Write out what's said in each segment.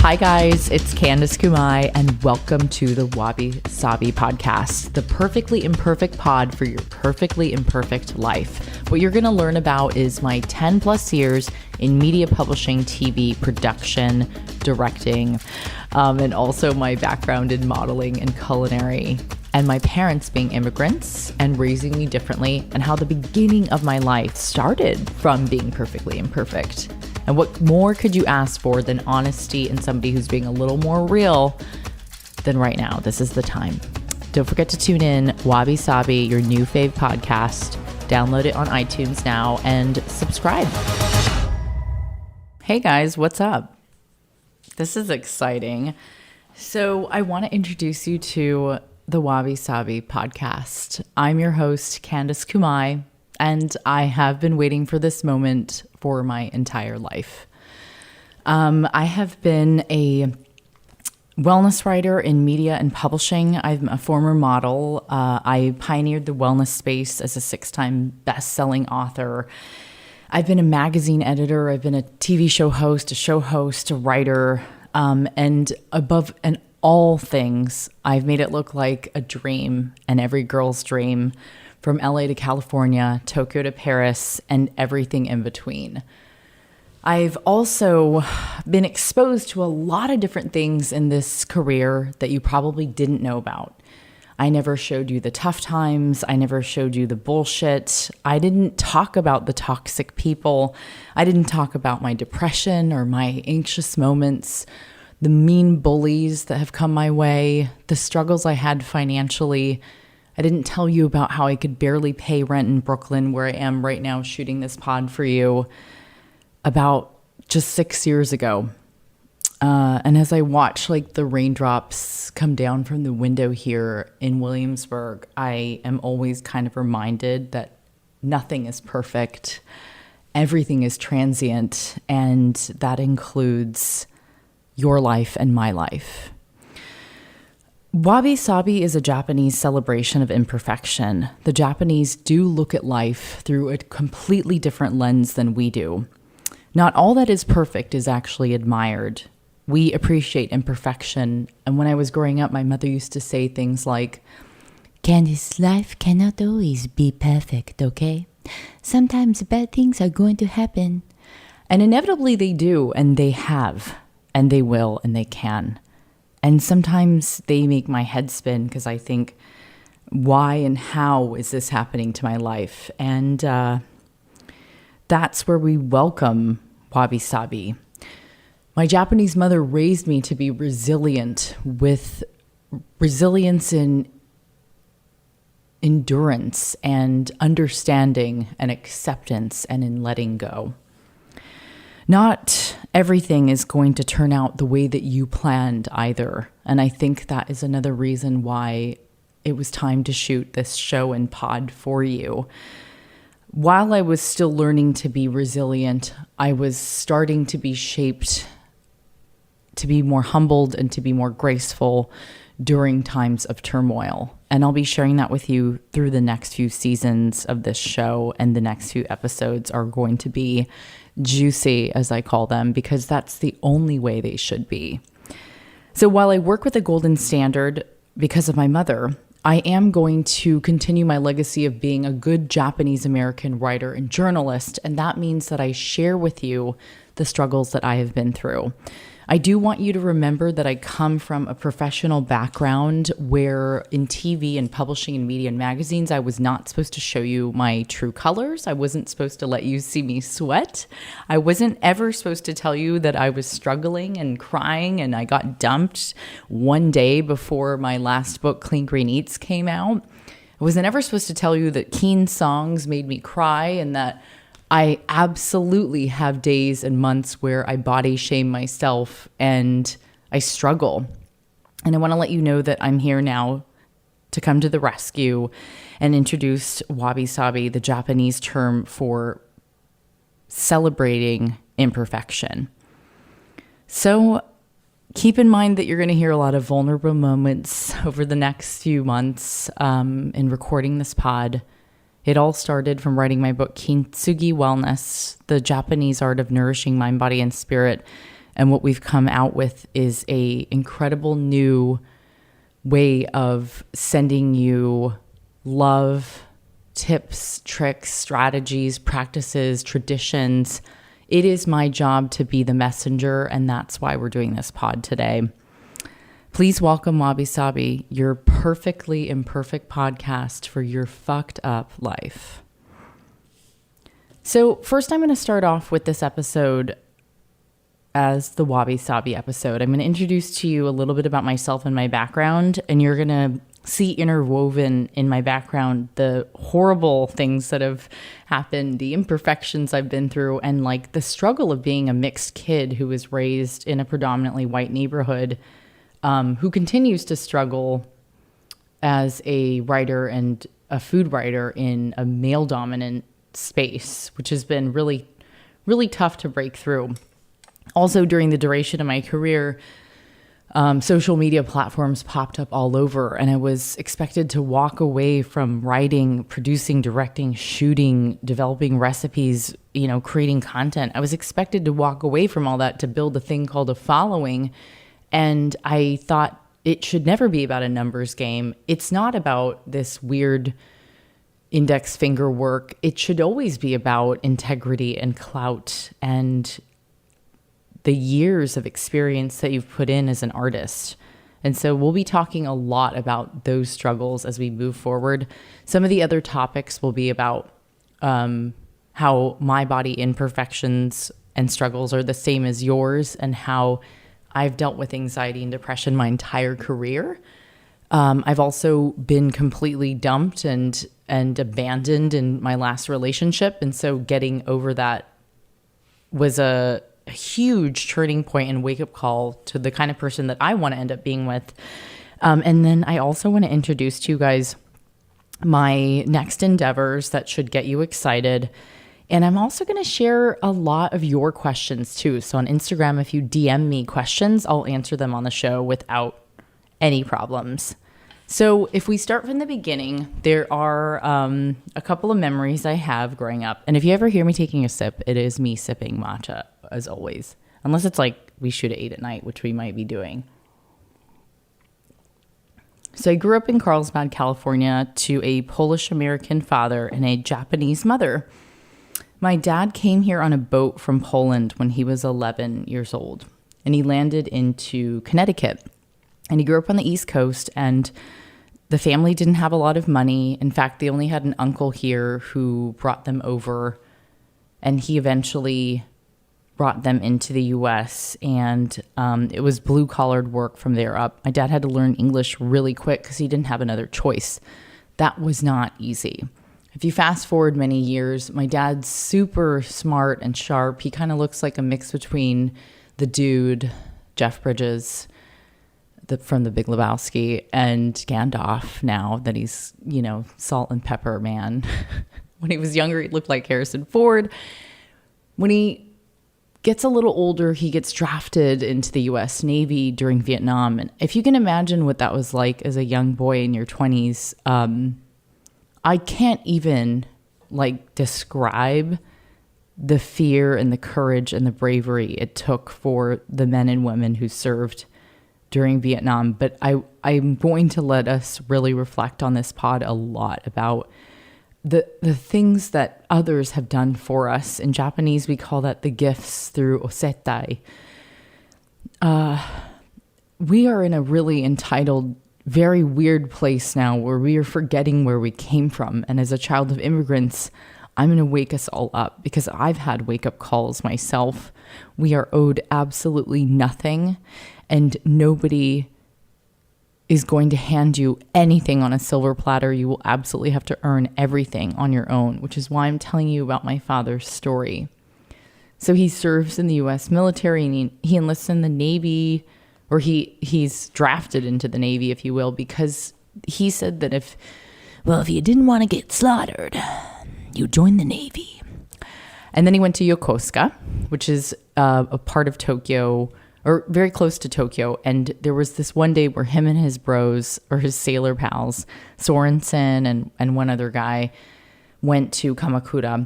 Hi guys, it's Candace Kumai and welcome to the Wabi Sabi Podcast, the perfectly imperfect pod for your perfectly imperfect life. What you're going to learn about is my 10 plus years in media publishing, TV production, directing, and also my background in modeling and culinary, and my parents being immigrants and raising me differently, and how the beginning of my life started from being perfectly imperfect. And what more could you ask for than honesty and somebody who's being a little more real than right now? This is the time. Don't forget to tune in, Wabi Sabi, your new fave podcast. Download it on iTunes now and subscribe. Hey guys, what's up? This is exciting. So I want to introduce you to the Wabi Sabi Podcast. I'm your host, Candace Kumai, and I have been waiting for this moment for my entire life. I have been a wellness writer in media and publishing. I'm a former model. I pioneered the wellness space as a 6-time best-selling author. I've been a magazine editor. I've been a TV show host, a writer, and above and all things, I've made it look like a dream and every girl's dream, from LA to California, Tokyo to Paris, and everything in between. I've also been exposed to a lot of different things in this career that you probably didn't know about. I never showed you the tough times. I never showed you the bullshit. I didn't talk about the toxic people. I didn't talk about my depression or my anxious moments, the mean bullies that have come my way, the struggles I had financially. I didn't tell you about how I could barely pay rent in Brooklyn, where I am right now shooting this pod for you, about just 6 years ago. And as I watch the raindrops come down from the window here in Williamsburg, I am always kind of reminded that nothing is perfect. Everything is transient, and that includes your life and my life. Wabi Sabi is a Japanese celebration of imperfection. The Japanese do look at life through a completely different lens than we do. Not all that is perfect is actually admired. We appreciate imperfection. And when I was growing up, my mother used to say things like, "Candice, life cannot always be perfect, okay? Sometimes bad things are going to happen." And inevitably they do, and they have, and they will, and they can. And sometimes they make my head spin because I think, why and how is this happening to my life? And that's where we welcome Wabi Sabi. My Japanese mother raised me to be resilient, with resilience in endurance and understanding and acceptance and in letting go. Not everything is going to turn out the way that you planned either. And I think that is another reason why it was time to shoot this show and pod for you. While I was still learning to be resilient, I was starting to be shaped to be more humbled and to be more graceful during times of turmoil. And I'll be sharing that with you through the next few seasons of this show, and the next few episodes are going to be juicy, as I call them, because that's the only way they should be. So while I work with a golden standard because of my mother, I am going to continue my legacy of being a good Japanese American writer and journalist, and that means that I share with you the struggles that I have been through. I do want you to remember that I come from a professional background where in TV and publishing and media and magazines, I was not supposed to show you my true colors. I wasn't supposed to let you see me sweat. I wasn't ever supposed to tell you that I was struggling and crying and I got dumped one day before my last book, Clean Green Eats, came out. I wasn't ever supposed to tell you that Keen songs made me cry and that I absolutely have days and months where I body shame myself and I struggle. And I want to let you know that I'm here now to come to the rescue and introduce Wabi Sabi, the Japanese term for celebrating imperfection. So keep in mind that you're going to hear a lot of vulnerable moments over the next few months in recording this pod. It all started from writing my book, Kintsugi Wellness, The Japanese Art of Nourishing Mind, Body, and Spirit, And what we've come out with is a incredible new way of sending you love, tips, tricks, strategies, practices, traditions. It is my job to be the messenger, and that's why we're doing this pod today. Please welcome Wabi Sabi, your perfectly imperfect podcast for your fucked up life. So first, I'm going to start off with this episode as the Wabi Sabi episode. I'm going to introduce to you a little bit about myself and my background, and you're going to see interwoven in my background the horrible things that have happened, the imperfections I've been through, and like the struggle of being a mixed kid who was raised in a predominantly white neighborhood, who continues to struggle as a writer and a food writer in a male-dominant space, which has been really, really tough to break through. Also, during the duration of my career, social media platforms popped up all over, and I was expected to walk away from writing, producing, directing, shooting, developing recipes, creating content. I was expected to walk away from all that to build a thing called a following. And I thought it should never be about a numbers game. It's not about this weird index finger work. It should always be about integrity and clout and the years of experience that you've put in as an artist. And so we'll be talking a lot about those struggles as we move forward. Some of the other topics will be about how my body imperfections and struggles are the same as yours, and how I've dealt with anxiety and depression my entire career. I've also been completely dumped and abandoned in my last relationship. And so getting over that was a huge turning point and wake-up call to the kind of person that I want to end up being with. And then I also want to introduce to you guys my next endeavors that should get you excited. And I'm also going to share a lot of your questions too. So on Instagram, if you DM me questions, I'll answer them on the show without any problems. So if we start from the beginning, there are a couple of memories I have growing up. And if you ever hear me taking a sip, it is me sipping matcha, as always. Unless it's like we shoot at 8 at night, which we might be doing. So I grew up in Carlsbad, California, to a Polish-American father and a Japanese mother. My dad came here on a boat from Poland when he was 11 years old, and he landed into Connecticut. And he grew up on the East Coast, and the family didn't have a lot of money. In fact, they only had an uncle here who brought them over, and he eventually brought them into the U.S., and it was blue-collared work from there up. My dad had to learn English really quick because he didn't have another choice. That was not easy. If you fast forward many years, my dad's super smart and sharp. He kind of looks like a mix between the dude, Jeff Bridges, from The Big Lebowski, and Gandalf now that he's, salt and pepper man. When he was younger, he looked like Harrison Ford. When he gets a little older, he gets drafted into the U.S. Navy during Vietnam. And if you can imagine what that was like as a young boy in your 20s, I can't even describe the fear and the courage and the bravery it took for the men and women who served during Vietnam. But I'm going to let us really reflect on this pod a lot about the things that others have done for us. In Japanese, we call that the gifts through osetai. We are in a really entitled, very weird place now where we are forgetting where we came from. And as a child of immigrants, I'm going to wake us all up because I've had wake-up calls myself. We are owed absolutely nothing, and nobody is going to hand you anything on a silver platter. You will absolutely have to earn everything on your own, which is why I'm telling you about my father's story. So he serves in the U.S. military, and he enlists in the Navy, or he's drafted into the Navy, if you will, because he said that if you didn't want to get slaughtered, you join the Navy. And then he went to Yokosuka, which is a part of Tokyo, or very close to Tokyo. And there was this one day where him and his bros, or his sailor pals, Sorensen and one other guy, went to Kamakura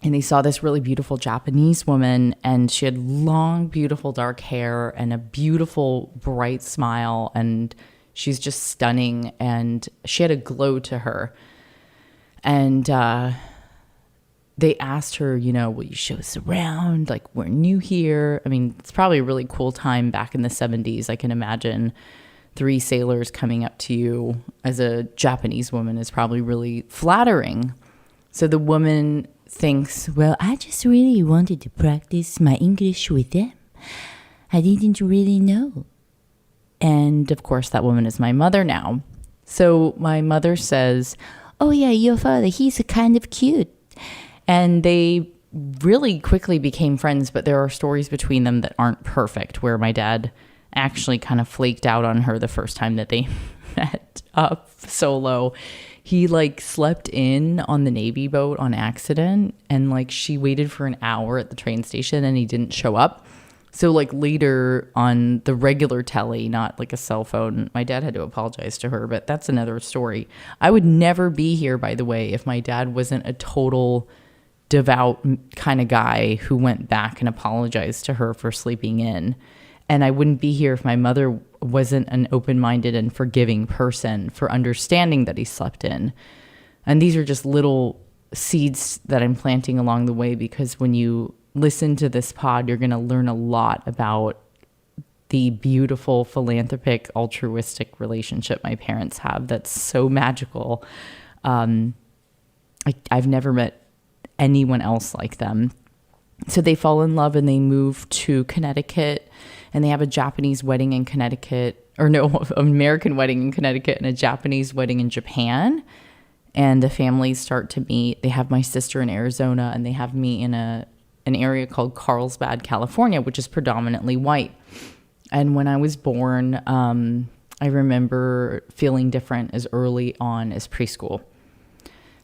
and they saw this really beautiful Japanese woman, and she had long, beautiful dark hair and a beautiful, bright smile, and she's just stunning, and she had a glow to her. And they asked her, will you show us around? Like, we're new here. I mean, it's probably a really cool time back in the 70s. I can imagine 3 sailors coming up to you as a Japanese woman is probably really flattering. So the woman thinks, well, I just really wanted to practice my English with them. I didn't really know. And of course, that woman is my mother now. So my mother says, oh yeah, your father, he's kind of cute. And they really quickly became friends, but there are stories between them that aren't perfect, where my dad actually kind of flaked out on her the first time that they met up solo. He slept in on the Navy boat on accident, and she waited for an hour at the train station and he didn't show up. So later on the regular telly, not a cell phone, my dad had to apologize to her, but that's another story. I would never be here, by the way, if my dad wasn't a total devout kind of guy who went back and apologized to her for sleeping in. And I wouldn't be here if my mother wasn't an open-minded and forgiving person for understanding that he slept in. And these are just little seeds that I'm planting along the way, because when you listen to this pod, you're going to learn a lot about the beautiful, philanthropic, altruistic relationship my parents have that's so magical. I've never met anyone else like them. So they fall in love and they move to Connecticut, and they have a Japanese wedding in Connecticut, or no, American wedding in Connecticut and a Japanese wedding in Japan. And the families start to meet. They have my sister in Arizona, and they have me in an area called Carlsbad, California, which is predominantly white. And when I was born, I remember feeling different as early on as preschool.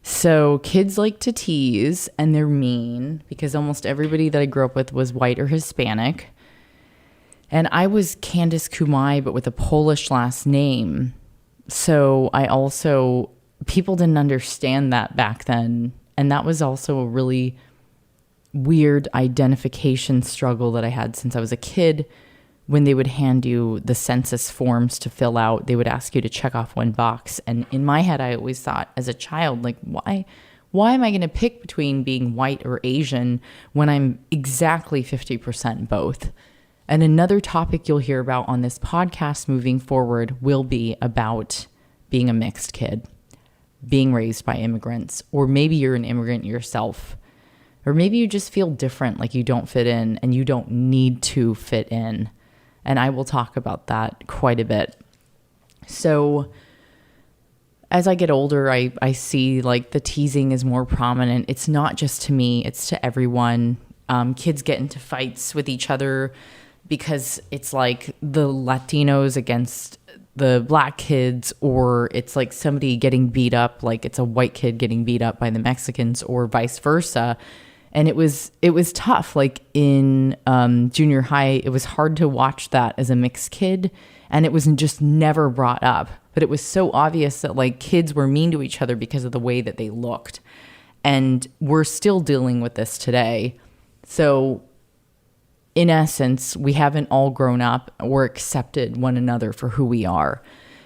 So kids like to tease, and they're mean, because almost everybody that I grew up with was white or Hispanic. And I was Candace Kumai, but with a Polish last name. So people didn't understand that back then. And that was also a really weird identification struggle that I had since I was a kid. When they would hand you the census forms to fill out, they would ask you to check off one box. And in my head, I always thought as a child, why am I going to pick between being white or Asian when I'm exactly 50% both? And another topic you'll hear about on this podcast moving forward will be about being a mixed kid, being raised by immigrants, or maybe you're an immigrant yourself, or maybe you just feel different, like you don't fit in and you don't need to fit in. And I will talk about that quite a bit. So as I get older, I see the teasing is more prominent. It's not just to me, it's to everyone. Kids get into fights with each other because it's the Latinos against the black kids, or it's somebody getting beat up, it's a white kid getting beat up by the Mexicans, or vice versa. And it was tough. In junior high, it was hard to watch that as a mixed kid, and it was just never brought up. But it was so obvious that kids were mean to each other because of the way that they looked. And we're still dealing with this today. So in essence, we haven't all grown up or accepted one another for who we are.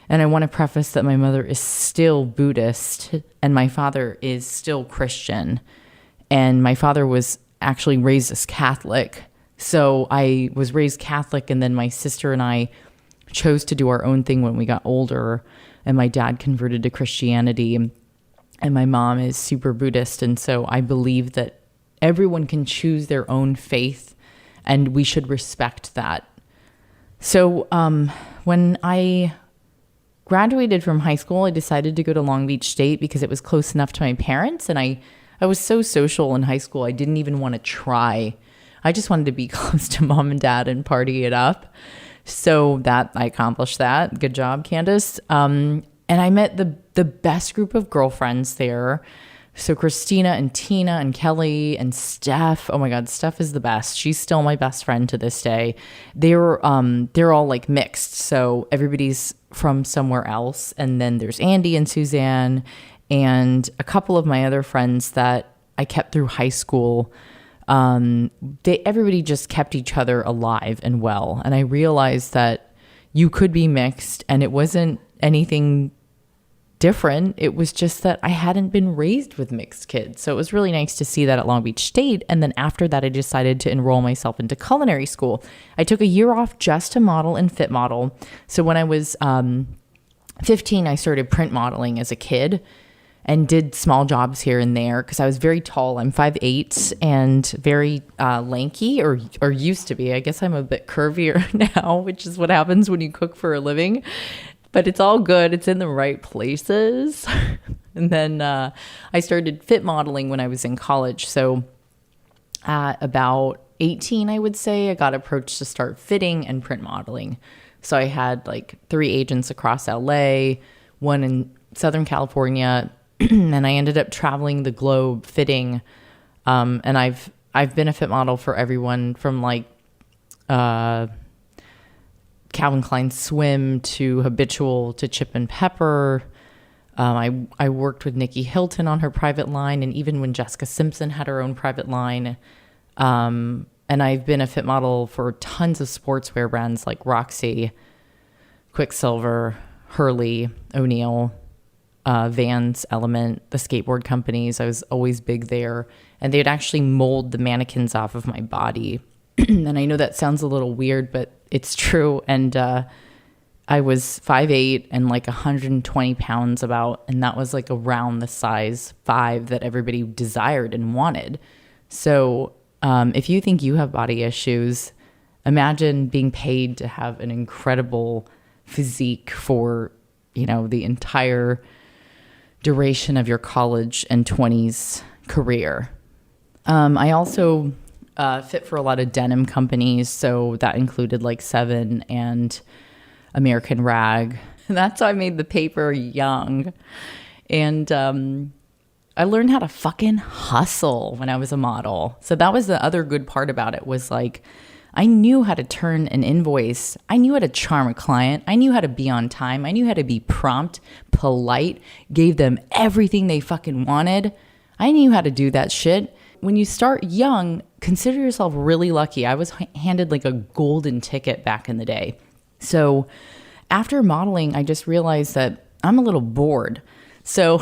And I want to preface that my mother is still Buddhist and my father is still Christian. And my father was actually raised as Catholic. So I was raised Catholic, and then my sister and I chose to do our own thing when we got older. And my dad converted to Christianity, and my mom is super Buddhist. And so I believe that everyone can choose their own faith, and we should respect that. So when I graduated from high school, I decided to go to Long Beach State because it was close enough to my parents. And I was so social in high school, I didn't even want to try. I just wanted to be close to mom and dad and party it up. So that I accomplished that. Good job, Candace. And I met the best group of girlfriends there. So Christina and Tina and Kelly and Steph. Oh my God, Steph is the best. She's still my best friend to this day. They're all mixed. So everybody's from somewhere else. And then there's Andy and Suzanne and a couple of my other friends that I kept through high school, everybody just kept each other alive and well. And I realized that you could be mixed and it wasn't anything different. It was just that I hadn't been raised with mixed kids. So it was really nice to see that at Long Beach State. And then after that, I decided to enroll myself into culinary school. I took a year off just to model and fit model. So when I was 15, I started print modeling as a kid and did small jobs here and there because I was very tall. I'm 5'8" and very lanky, or used to be. I guess I'm a bit curvier now, which is what happens when you cook for a living. But it's all good. It's in the right places. And then I started fit modeling when I was in college. So at about 18, I would say, I got approached to start fitting and print modeling. So I had like 3 agents across LA, one in Southern California, and I ended up traveling the globe fitting. And I've been a fit model for everyone from like Calvin Klein Swim to Habitual to Chip and Pepper. I worked with Nikki Hilton on her private line, and even when Jessica Simpson had her own private line. And I've been a fit model for tons of sportswear brands like Roxy, Quicksilver, Hurley, O'Neill, Vans, Element, the skateboard companies. I was always big there. And they'd actually mold the mannequins off of my body. And I know that sounds a little weird, but it's true. And I was 5'8" and like 120 pounds about, and that was like around the size 5 that everybody desired and wanted. So if you think you have body issues, imagine being paid to have an incredible physique for, the entire duration of your college and 20s career. I also fit for a lot of denim companies. So that included like Seven and American Rag. That's how I made the paper young. And I learned how to fucking hustle when I was a model. So that was the other good part about it, was like, I knew how to turn an invoice. I knew how to charm a client. I knew how to be on time. I knew how to be prompt, polite, gave them everything they fucking wanted. I knew how to do that shit. When you start young, consider yourself really lucky. I was handed like a golden ticket back in the day. So after modeling, I just realized that I'm a little bored. So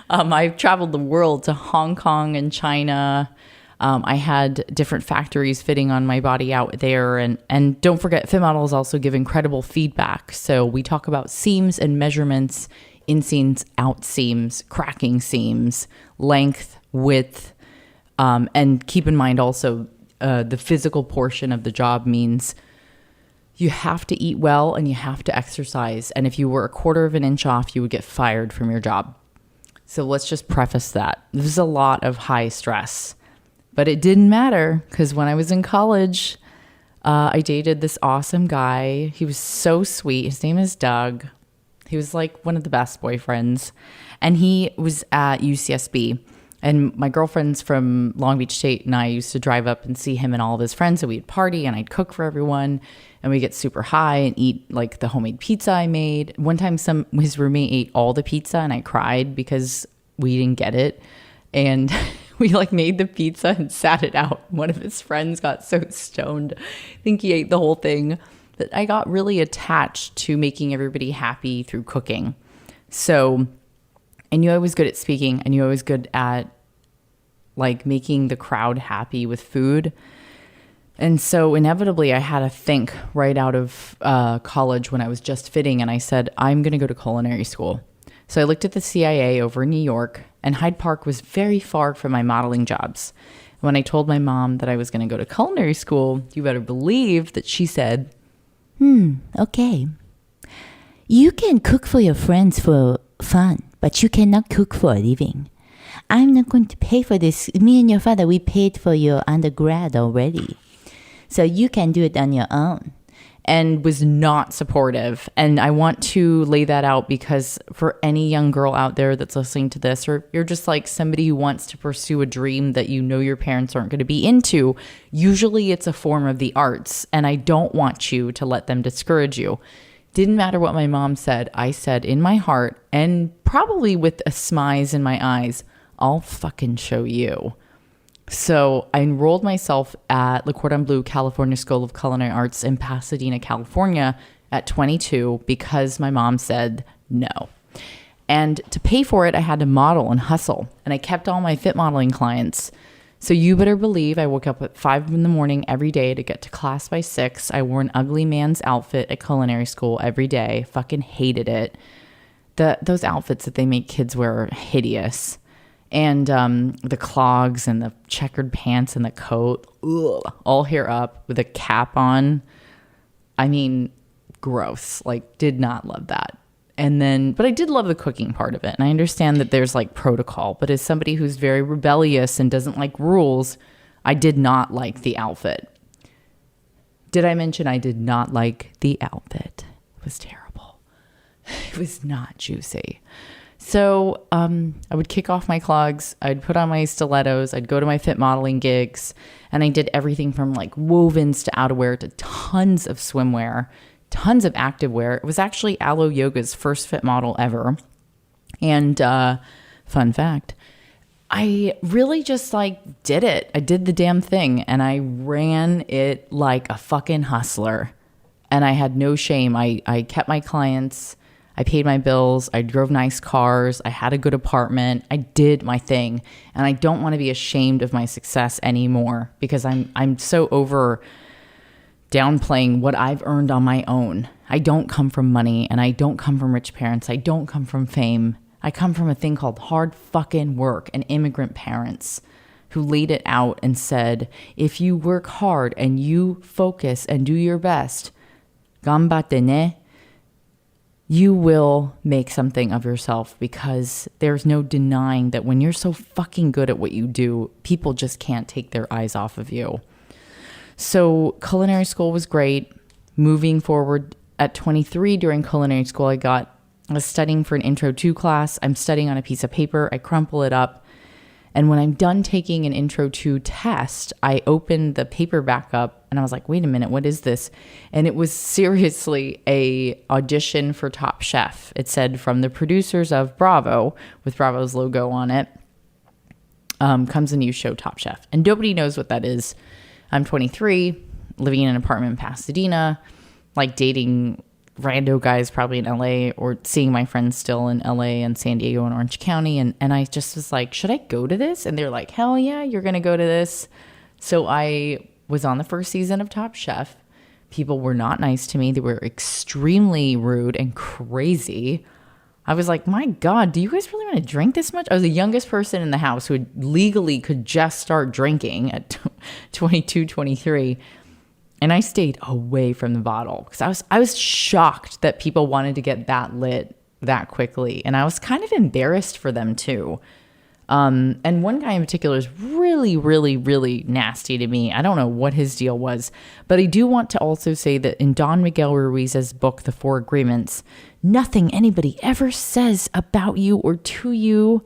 I've traveled the world to Hong Kong and China. I had different factories fitting on my body out there. And don't forget, fit models also give incredible feedback. So we talk about seams and measurements, inseams, out seams, cracking seams, length, width. And keep in mind also, the physical portion of the job means you have to eat well and you have to exercise. And if you were a quarter of an inch off, you would get fired from your job. So let's just preface that. This is a lot of high stress. But it didn't matter, because when I was in college, I dated this awesome guy. He was so sweet. His name is Doug. He was like one of the best boyfriends. And he was at UCSB. And my girlfriends from Long Beach State and I used to drive up and see him and all of his friends. And we'd party and I'd cook for everyone. And we'd get super high and eat like the homemade pizza I made. One time his roommate ate all the pizza and I cried because we didn't get it. And we like made the pizza and sat it out. One of his friends got so stoned, I think he ate the whole thing, that I got really attached to making everybody happy through cooking. So I knew I was good at speaking. I knew I was good at like making the crowd happy with food. And so inevitably I had to think right out of college when I was just fitting. And I said, I'm going to go to culinary school. So I looked at the CIA over in New York, and Hyde Park was very far from my modeling jobs. When I told my mom that I was going to go to culinary school, you better believe that she said, okay. You can cook for your friends for fun, but you cannot cook for a living. I'm not going to pay for this. Me and your father, we paid for your undergrad already. So you can do it on your own. And was not supportive. And I want to lay that out because for any young girl out there that's listening to this, or you're just like somebody who wants to pursue a dream that you know your parents aren't going to be into, usually it's a form of the arts. And I don't want you to let them discourage you. Didn't matter what my mom said. I said in my heart, and probably with a smize in my eyes, I'll fucking show you. So I enrolled myself at Le Cordon Bleu California School of Culinary Arts in Pasadena, California at 22 because my mom said no. And to pay for it, I had to model and hustle. And I kept all my fit modeling clients. So you better believe I woke up at 5 in the morning every day to get to class by 6. I wore an ugly man's outfit at culinary school every day. Fucking hated it. Those outfits that they make kids wear are hideous. And the clogs and the checkered pants and the coat, all hair up with a cap on. I mean, gross. Like, did not love that. But I did love the cooking part of it. And I understand that there's like protocol, but as somebody who's very rebellious and doesn't like rules, I did not like the outfit. Did I mention I did not like the outfit? It was terrible. It was not juicy. So I would kick off my clogs. I'd put on my stilettos. I'd go to my fit modeling gigs. And I did everything from like wovens to outerwear to tons of swimwear, tons of activewear. It was actually Aloe Yoga's first fit model ever. And fun fact, I really just like did it. I did the damn thing and I ran it like a fucking hustler. And I had no shame. I kept my clients. I paid my bills. I drove nice cars. I had a good apartment. I did my thing. And I don't want to be ashamed of my success anymore because I'm so over downplaying what I've earned on my own. I don't come from money and I don't come from rich parents. I don't come from fame. I come from a thing called hard fucking work and immigrant parents who laid it out and said, if you work hard and you focus and do your best, ganbatte ne, you will make something of yourself because there's no denying that when you're so fucking good at what you do, people just can't take their eyes off of you. So culinary school was great. Moving forward at 23 during culinary school, I was studying for an intro to class. I'm studying on a piece of paper. I crumple it up. And when I'm done taking an intro to test, I opened the paper back up and I was like, wait a minute, what is this? And it was seriously a audition for Top Chef. It said from the producers of Bravo, with Bravo's logo on it, comes a new show, Top Chef. And nobody knows what that is. I'm 23, living in an apartment in Pasadena, like dating rando guys probably in LA or seeing my friends still in LA and San Diego and Orange County. And I just was like, should I go to this? And they're like, hell yeah, you're going to go to this. So I was on the first season of Top Chef. People were not nice to me. They were extremely rude and crazy. I was like, my God, do you guys really want to drink this much? I was the youngest person in the house who legally could just start drinking at 22, 23. And I stayed away from the bottle because I was shocked that people wanted to get that lit that quickly. And I was kind of embarrassed for them too. And one guy in particular is really, really, really nasty to me. I don't know what his deal was. But I do want to also say that in Don Miguel Ruiz's book, The Four Agreements, nothing anybody ever says about you or to you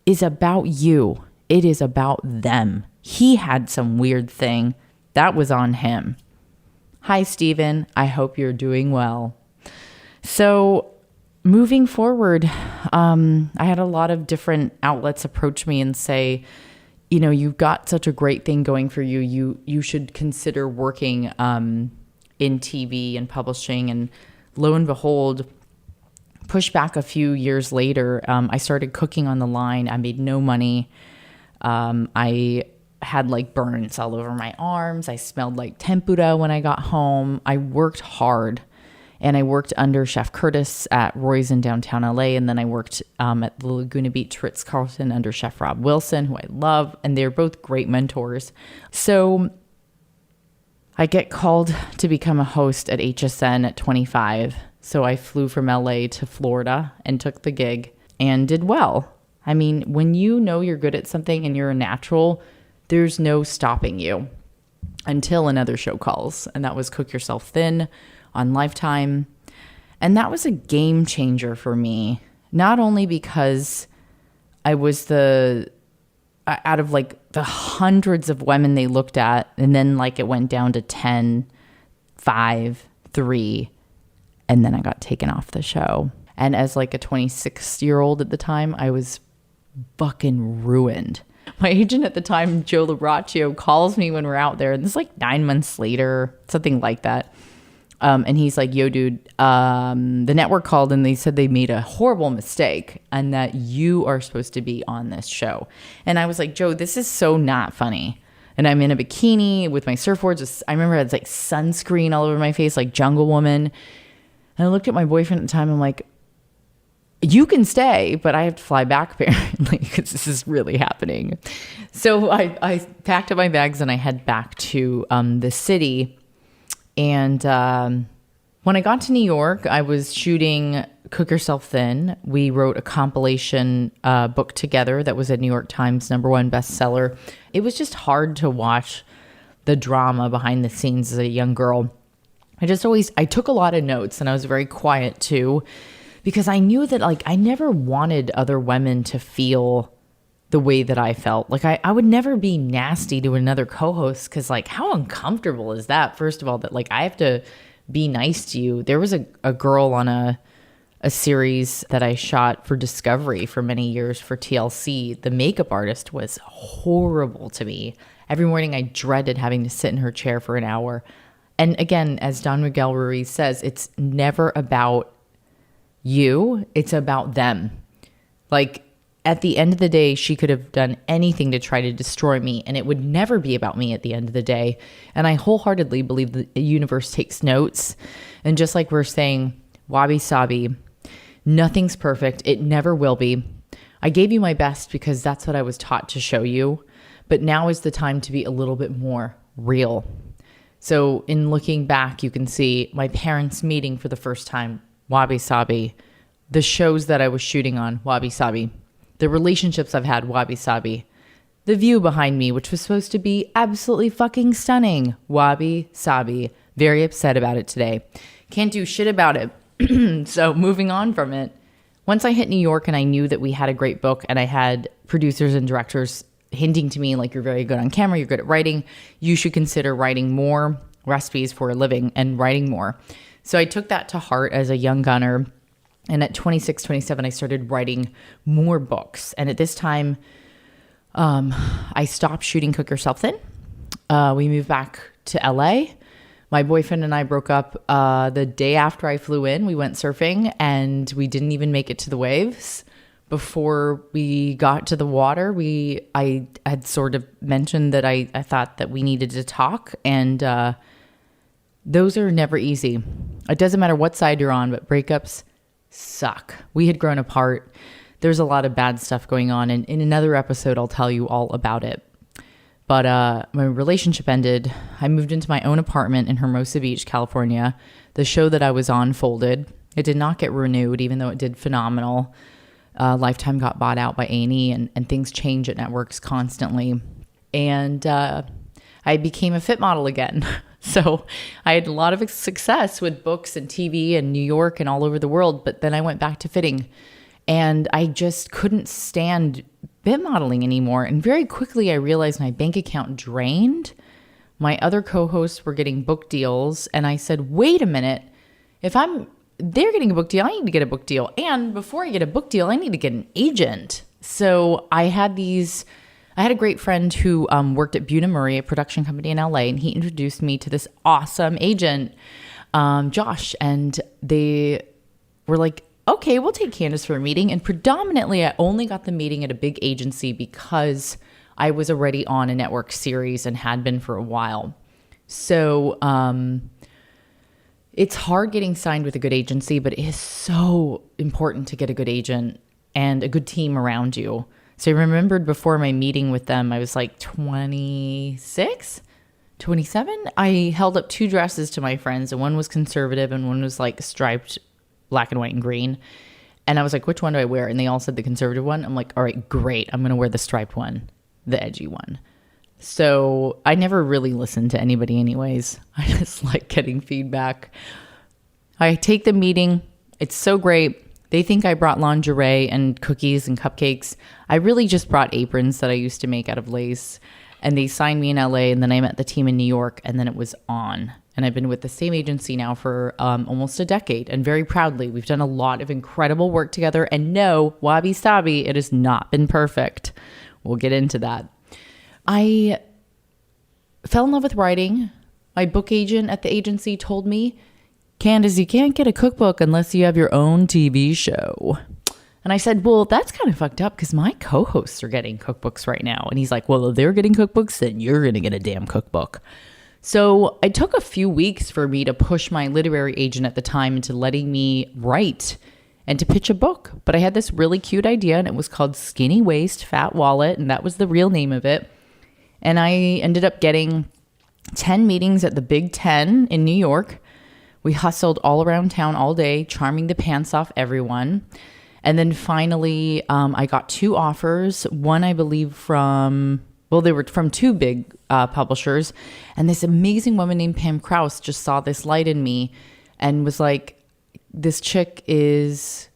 is about you. It is about them. He had some weird thing. That was on him. Hi, Steven. I hope you're doing well. So moving forward, I had a lot of different outlets approach me and say, you know, you've got such a great thing going for you. You should consider working in TV and publishing. And lo and behold, push back a few years later, I started cooking on the line. I made no money. I had like burns all over my arms. I smelled like tempura when I got home. I worked hard. And I worked under Chef Curtis at Roy's in downtown LA. And then I worked at the Laguna Beach Ritz-Carlton under Chef Rob Wilson, who I love. And they're both great mentors. So I get called to become a host at HSN at 25. So I flew from LA to Florida and took the gig and did well. I mean, when you know you're good at something and you're a natural, there's no stopping you until another show calls. And that was Cook Yourself Thin on Lifetime. And that was a game changer for me, not only because I was out of like the hundreds of women they looked at, and then like it went down to 10, 5, 3, and then I got taken off the show. And as like a 26-year-old at the time, I was fucking ruined. My agent at the time, Joe Labraccio, calls me when we're out there, and this is like 9 months later, something like that. And he's like, yo, dude, the network called and they said they made a horrible mistake and that you are supposed to be on this show. And I was like, Joe, this is so not funny. And I'm in a bikini with my surfboards. I remember I had like sunscreen all over my face, like Jungle Woman. And I looked at my boyfriend at the time. I'm like, you can stay, but I have to fly back apparently because this is really happening. So I packed up my bags and I head back to the city. And when I got to New York, I was shooting Cook Yourself Thin. We wrote a compilation book together that was a New York Times #1 bestseller. It was just hard to watch the drama behind the scenes as a young girl. I took a lot of notes and I was very quiet too, because I knew that like I never wanted other women to feel the way that I felt. Like I would never be nasty to another co-host because like how uncomfortable is that? First of all, that like I have to be nice to you. There was a girl on a series that I shot for Discovery for many years for TLC. The makeup artist was horrible to me. Every morning I dreaded having to sit in her chair for an hour. And again, as Don Miguel Ruiz says, it's never about you, it's about them. Like at the end of the day, she could have done anything to try to destroy me, and it would never be about me at the end of the day. And I wholeheartedly believe the universe takes notes. And just like we're saying, Wabi Sabi, nothing's perfect. It never will be. I gave you my best because that's what I was taught to show you. But now is the time to be a little bit more real. So in looking back, you can see my parents meeting for the first time, Wabi Sabi, the shows that I was shooting on, Wabi Sabi, the relationships I've had, Wabi Sabi, the view behind me, which was supposed to be absolutely fucking stunning, Wabi Sabi. Very upset about it today. Can't do shit about it. So moving on from it, once I hit New York and I knew that we had a great book and I had producers and directors hinting to me like, you're very good on camera, you're good at writing, you should consider writing more recipes for a living and writing more. So I took that to heart as a young gunner. And at 26, 27, I started writing more books. And at this time, I stopped shooting Cook Yourself Thin. We moved back to LA. My boyfriend and I broke up the day after I flew in. We went surfing and we didn't even make it to the waves. Before we got to the water, I had sort of mentioned that I thought that we needed to talk. And those are never easy. It doesn't matter what side you're on, but breakups suck. We had grown apart. There's a lot of bad stuff going on. And in another episode, I'll tell you all about it. But my relationship ended. I moved into my own apartment in Hermosa Beach, California. The show that I was on folded. It did not get renewed, even though it did phenomenal. Lifetime got bought out by A&E, and things change at networks constantly. And I became a fit model again. So I had a lot of success with books and TV and New York and all over the world. But then I went back to fitting and I just couldn't stand bit modeling anymore. And very quickly I realized my bank account drained. My other co-hosts were getting book deals. And I said, wait a minute, they're getting a book deal, I need to get a book deal. And before I get a book deal, I need to get an agent. So I had a great friend who worked at Buena Murray, a production company in LA, and he introduced me to this awesome agent, Josh. And they were like, okay, we'll take Candace for a meeting. And predominantly, I only got the meeting at a big agency because I was already on a network series and had been for a while. So it's hard getting signed with a good agency, but it is so important to get a good agent and a good team around you. So I remembered before my meeting with them, I was like 26, 27. I held up 2 dresses to my friends, and one was conservative and one was like striped black and white and green. And I was like, which one do I wear? And they all said the conservative one. I'm like, all right, great. I'm going to wear the striped one, the edgy one. So I never really listened to anybody anyways. I just like getting feedback. I take the meeting. It's so great. They think I brought lingerie and cookies and cupcakes. I really just brought aprons that I used to make out of lace. And they signed me in LA, and then I met the team in New York, and then it was on. And I've been with the same agency now for almost a decade. And very proudly, we've done a lot of incredible work together. And no, Wabi Sabi, it has not been perfect. We'll get into that. I fell in love with writing. My book agent at the agency told me, Candace, you can't get a cookbook unless you have your own TV show. And I said, well, that's kind of fucked up because my co-hosts are getting cookbooks right now. And he's like, well, if they're getting cookbooks, then you're going to get a damn cookbook. So it took a few weeks for me to push my literary agent at the time into letting me write and to pitch a book. But I had this really cute idea, and it was called Skinny Waist, Fat Wallet. And that was the real name of it. And I ended up getting 10 meetings at the Big 10 in New York. We hustled all around town all day, charming the pants off everyone. And then finally, I got 2 offers. One, I believe, they were from 2 big publishers. And this amazing woman named Pam Krause just saw this light in me and was like, this chick is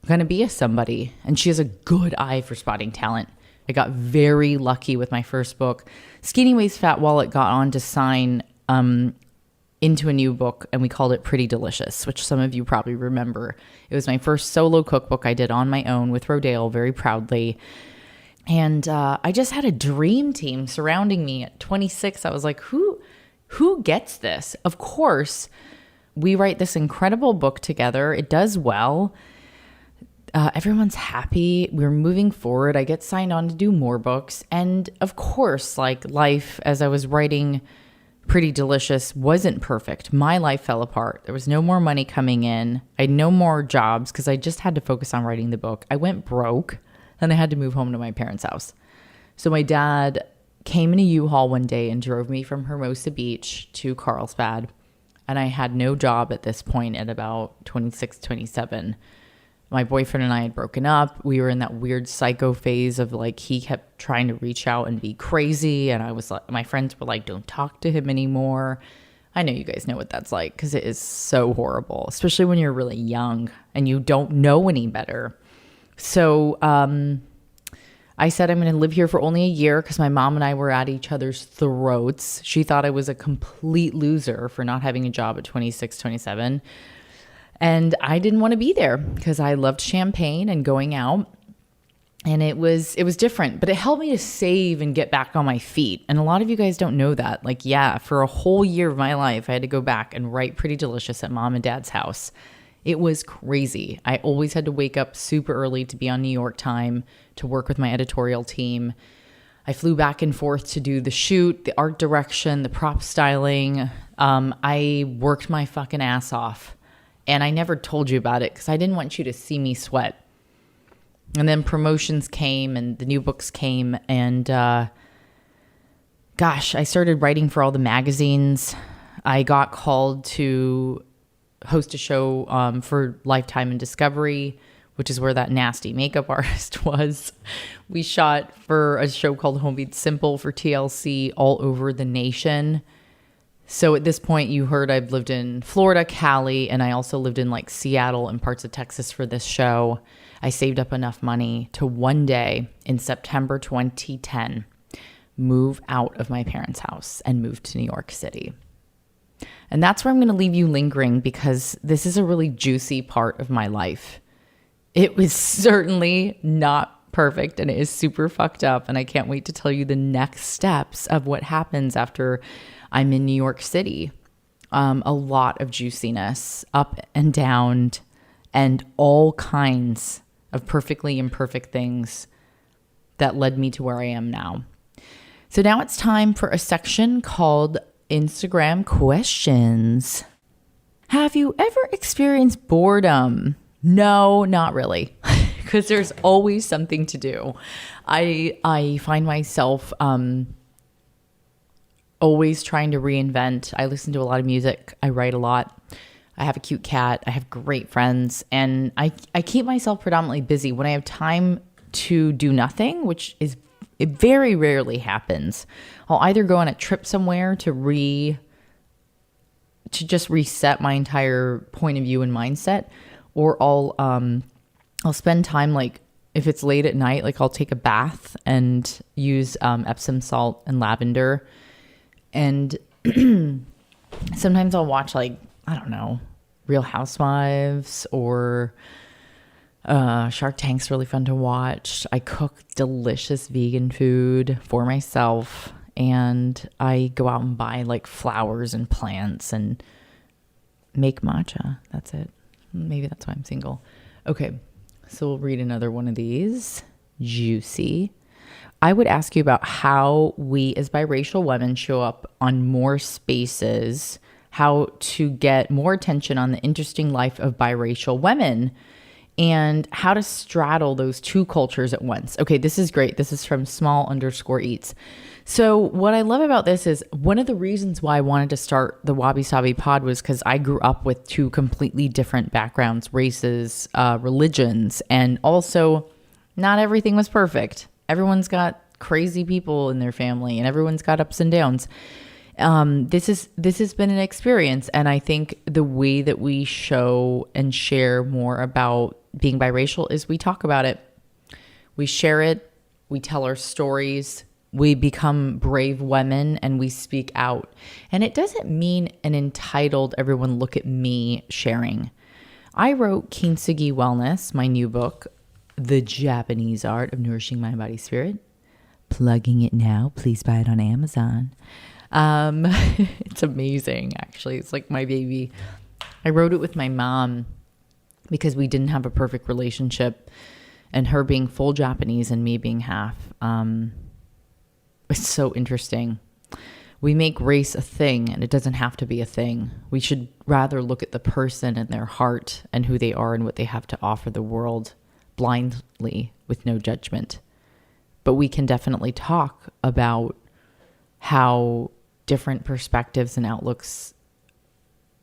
going to be a somebody. And she has a good eye for spotting talent. I got very lucky with my first book. Skinny Waist Fat Wallet got on to sign into a new book, and we called it Pretty Delicious, which some of you probably remember. It was my first solo cookbook I did on my own with Rodale very proudly. And I just had a dream team surrounding me. At 26, I was like, who gets this? Of course, we write this incredible book together. It does well. Everyone's happy. We're moving forward. I get signed on to do more books. And of course, like life, as I was writing Pretty Delicious, wasn't perfect. My life fell apart. There was no more money coming in. I had no more jobs because I just had to focus on writing the book. I went broke, and I had to move home to my parents' house. So my dad came in a U-Haul one day and drove me from Hermosa Beach to Carlsbad. And I had no job at this point at about 26, 27. My boyfriend and I had broken up. We were in that weird psycho phase of like, he kept trying to reach out and be crazy. And I was like, my friends were like, don't talk to him anymore. I know you guys know what that's like because it is so horrible, especially when you're really young and you don't know any better. So I said, I'm going to live here for only a year because my mom and I were at each other's throats. She thought I was a complete loser for not having a job at 26, 27. And I didn't want to be there because I loved champagne and going out. And it was different, but it helped me to save and get back on my feet. And a lot of you guys don't know that. Like, yeah, for a whole year of my life, I had to go back and write Pretty Delicious at mom and dad's house. It was crazy. I always had to wake up super early to be on New York time to work with my editorial team. I flew back and forth to do the shoot, the art direction, the prop styling. I worked my fucking ass off. And I never told you about it because I didn't want you to see me sweat. And then promotions came and the new books came. And I started writing for all the magazines. I got called to host a show for Lifetime and Discovery, which is where that nasty makeup artist was. We shot for a show called Home Made Simple for TLC all over the nation. So at this point, you heard I've lived in Florida, Cali, and I also lived in like Seattle and parts of Texas for this show. I saved up enough money to one day in September 2010 move out of my parents' house and move to New York City. And that's where I'm going to leave you lingering because this is a really juicy part of my life. It was certainly not perfect and it is super fucked up. And I can't wait to tell you the next steps of what happens after I'm in New York City. A lot of juiciness, up and down, and all kinds of perfectly imperfect things that led me to where I am now. So now it's time for a section called Instagram Questions. Have you ever experienced boredom? No, not really, because there's always something to do. I find myself always trying to reinvent. I listen to a lot of music. I write a lot. I have a cute cat. I have great friends. And I keep myself predominantly busy. When I have time to do nothing, which is it very rarely happens, I'll either go on a trip somewhere to just reset my entire point of view and mindset, or I'll spend time, like if it's late at night, like I'll take a bath and use Epsom salt and lavender. And sometimes I'll watch like, I don't know, Real Housewives or Shark Tank's really fun to watch. I cook delicious vegan food for myself, and I go out and buy like flowers and plants and make matcha. That's it. Maybe that's why I'm single. Okay, so we'll read another one of these. Juicy. I would ask you about how we as biracial women show up on more spaces, how to get more attention on the interesting life of biracial women, and how to straddle those two cultures at once. Okay, this is great. This is from small_eats. So what I love about this is one of the reasons why I wanted to start the Wabi Sabi pod was because I grew up with two completely different backgrounds, races, religions, and also not everything was perfect. Everyone's got crazy people in their family and everyone's got ups and downs. This has been an experience, and I think the way that we show and share more about being biracial is we talk about it. We share it. We tell our stories. We become brave women and we speak out. And it doesn't mean an entitled, everyone look at me sharing. I wrote Kintsugi Wellness, my new book, The Japanese Art of Nourishing Mind, Body, Spirit. Plugging it now. Please buy it on Amazon. It's amazing, actually. It's like my baby. I wrote it with my mom because we didn't have a perfect relationship, and her being full Japanese and me being half. It's so interesting. We make race a thing, and it doesn't have to be a thing. We should rather look at the person and their heart and who they are and what they have to offer the world blindly with no judgment. But we can definitely talk about how different perspectives and outlooks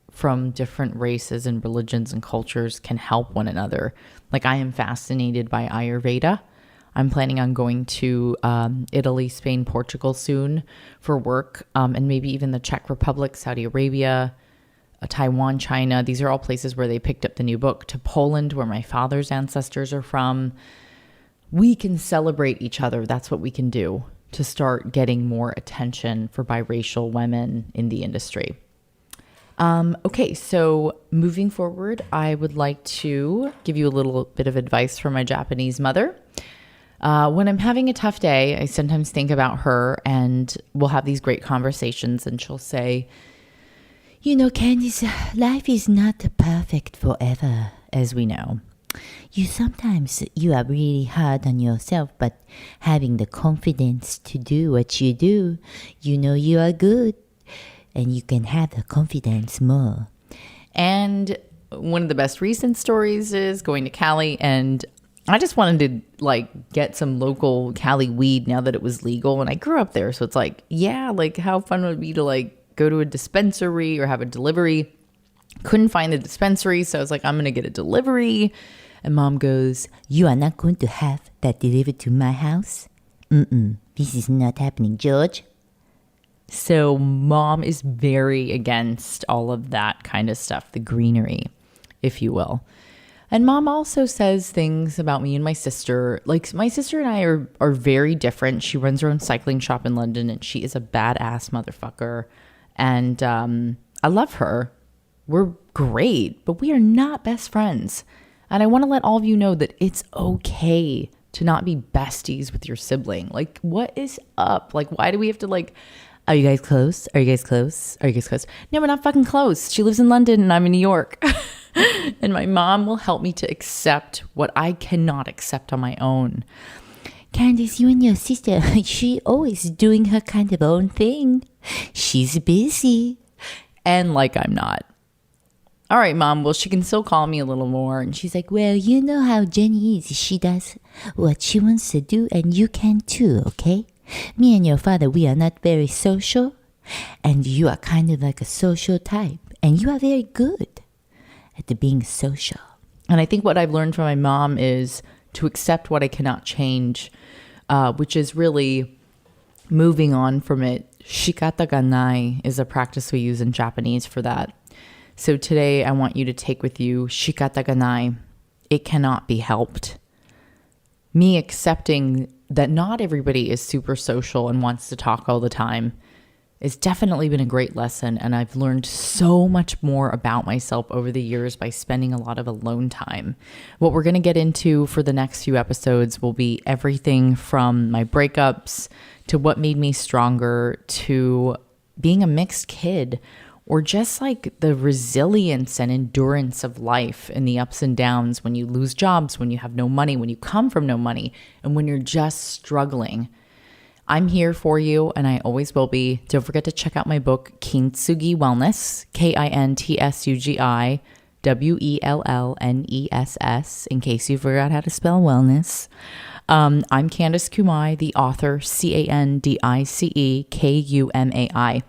from different races and religions and cultures can help one another. Like, I am fascinated by Ayurveda. I'm planning on going to Italy, Spain, Portugal soon for work, and maybe even the Czech Republic, Saudi Arabia, Taiwan, China. These are all places where they picked up the new book. To Poland, where my father's ancestors are from. We can celebrate each other. That's what we can do to start getting more attention for biracial women in the industry. Okay, so moving forward, I would like to give you a little bit of advice from my Japanese mother. When I'm having a tough day, I sometimes think about her, and we'll have these great conversations, and she'll say, You know, Candice, life is not perfect forever, as we know. Sometimes you are really hard on yourself, but having the confidence to do what you do, you know you are good, and you can have the confidence more. And one of the best recent stories is going to Cali, and I just wanted to like get some local Cali weed now that it was legal, and I grew up there, so it's like, yeah, like how fun would it be to like go to a dispensary or have a delivery. Couldn't find the dispensary, so I was like, I'm gonna get a delivery. And Mom goes, You are not going to have that delivered to my house? This is not happening, George. So Mom is very against all of that kind of stuff, the greenery, if you will. And Mom also says things about me and my sister. Like, my sister and I are very different. She runs her own cycling shop in London, and she is a badass motherfucker. And I love her. We're great, but we are not best friends. And I want to let all of you know that it's okay to not be besties with your sibling. Like, what is up? Like, why do we have to like, are you guys close? Are you guys close? Are you guys close? No, we're not fucking close. She lives in London and I'm in New York. And my mom will help me to accept what I cannot accept on my own. Candice, you and your sister, she always doing her kind of own thing. She's busy. And like I'm not. All right, Mom, well, she can still call me a little more. And she's like, well, you know how Jenny is. She does what she wants to do, and you can too, okay? Me and your father, we are not very social, and you are kind of like a social type, and you are very good at being social. And I think what I've learned from my mom is to accept what I cannot change, which is really moving on from it. Shikata ga nai is a practice we use in Japanese for that. So today I want you to take with you shikata ga nai. It cannot be helped. Me accepting that not everybody is super social and wants to talk all the time It's definitely been a great lesson, and I've learned so much more about myself over the years by spending a lot of alone time. What we're going to get into for the next few episodes will be everything from my breakups to what made me stronger to being a mixed kid, or just like the resilience and endurance of life and the ups and downs when you lose jobs, when you have no money, when you come from no money, and when you're just struggling. I'm here for you, and I always will be. Don't forget to check out my book, Kintsugi Wellness, Kintsugi Wellness, in case you forgot how to spell wellness. I'm Candace Kumai, the author, Candice Kumai.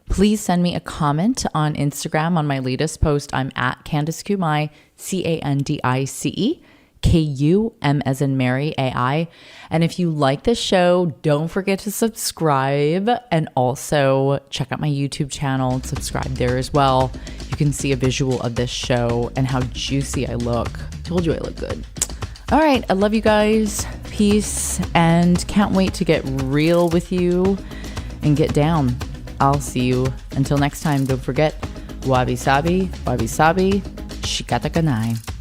Please send me a comment on Instagram on my latest post. I'm at Candace Kumai, Candice Kum as in Mary, AI. And if you like this show, don't forget to subscribe, and also check out my YouTube channel and subscribe there as well. You can see a visual of this show and how juicy I look. Told you I look good. All right, I love you guys. Peace, and can't wait to get real with you and get down. I'll see you until next time. Don't forget, Wabi Sabi, shikata kanai.